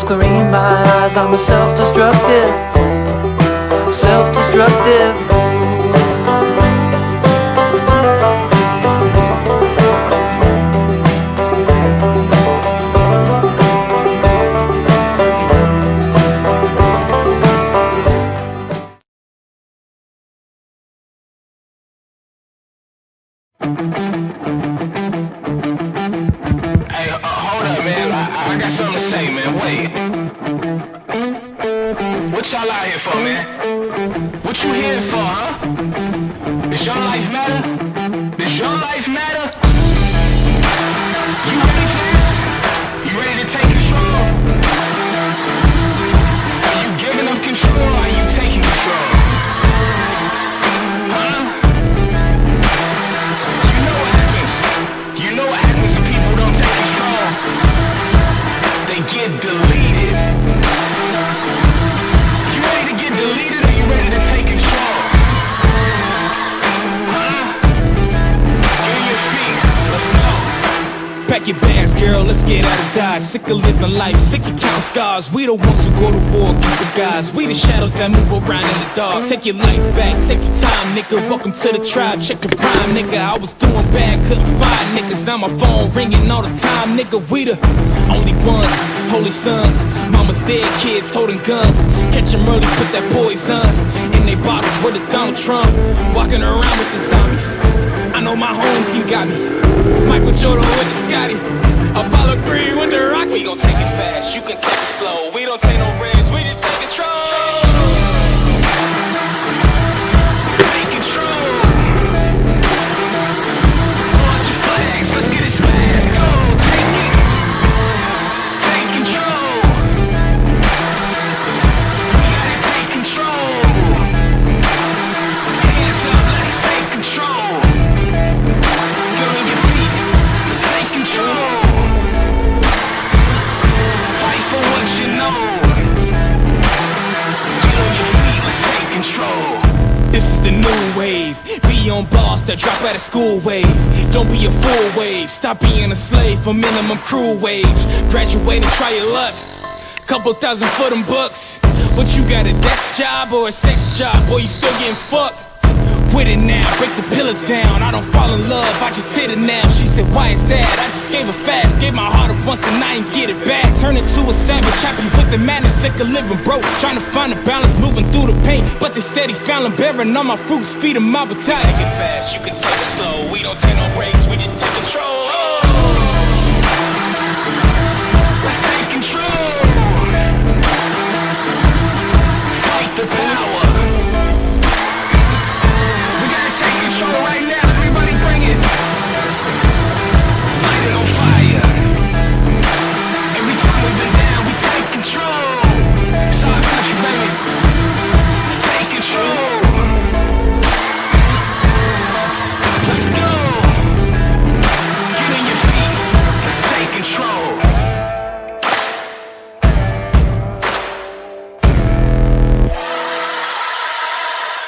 clearing my eyes. I'm a self-destructive Hey, hold up, man. I got something to say, man. Wait. What y'all out here for, man? What you here for, huh? Does your life matter? Does your life matter? You ready for this? You ready to take control? Are you giving up control or are you taking control? Huh? You know what happens. You know what happens when people don't take control. They get deleted. You ready to get deleted or you ready to take control? Huh? Get on your feet. Let's go. Pack your bags, girl, let's get out of Dodge. Sick of living life, sick of counting scars. We the ones who go to war against the gods. We the shadows that move around in the dark. Take your life back, take your time, nigga. Welcome to the tribe, check the prime, nigga. I was doing bad, couldn't find niggas. Now my phone ringing all the time, nigga. We the only ones, holy sons. Mama's dead, kids holding guns. Catch 'em early, put that poison in they bottles with a Donald Trump. Walking around with the zombies. I know my home team got me. Michael Jordan with the Scotty, Apollo Creed with the Rocky. We gon' take it fast, you can take it slow. We don't take no breaks, we just take control. Take control. Launch your flags, let's get it smashed. Go, take it. Take control. We gotta take control. Hands up, let's take control. Get on your feet, let's take control. Fight for what you know. Get on your feet, let's take control. This is the new wave. Be on boss that drop out of school wave. Don't be a fool wave. Stop being a slave for minimum crew wage. Graduate and try your luck. Couple thousand for them bucks. What you got, a desk job or a sex job? Boy, you still getting fucked. With it now, break the pillars down. I don't fall in love, I just hit it now. She said, why is that? I just gave it fast. Gave my heart up once and I ain't get it back. Turn into a savage, happy with the madness. Sick of living broke, trying to find a balance. Moving through the pain, but they steady fouling. Bearing all my fruits, feed them my battalion. Take it fast, you can take it slow. We don't take no breaks, we just take control.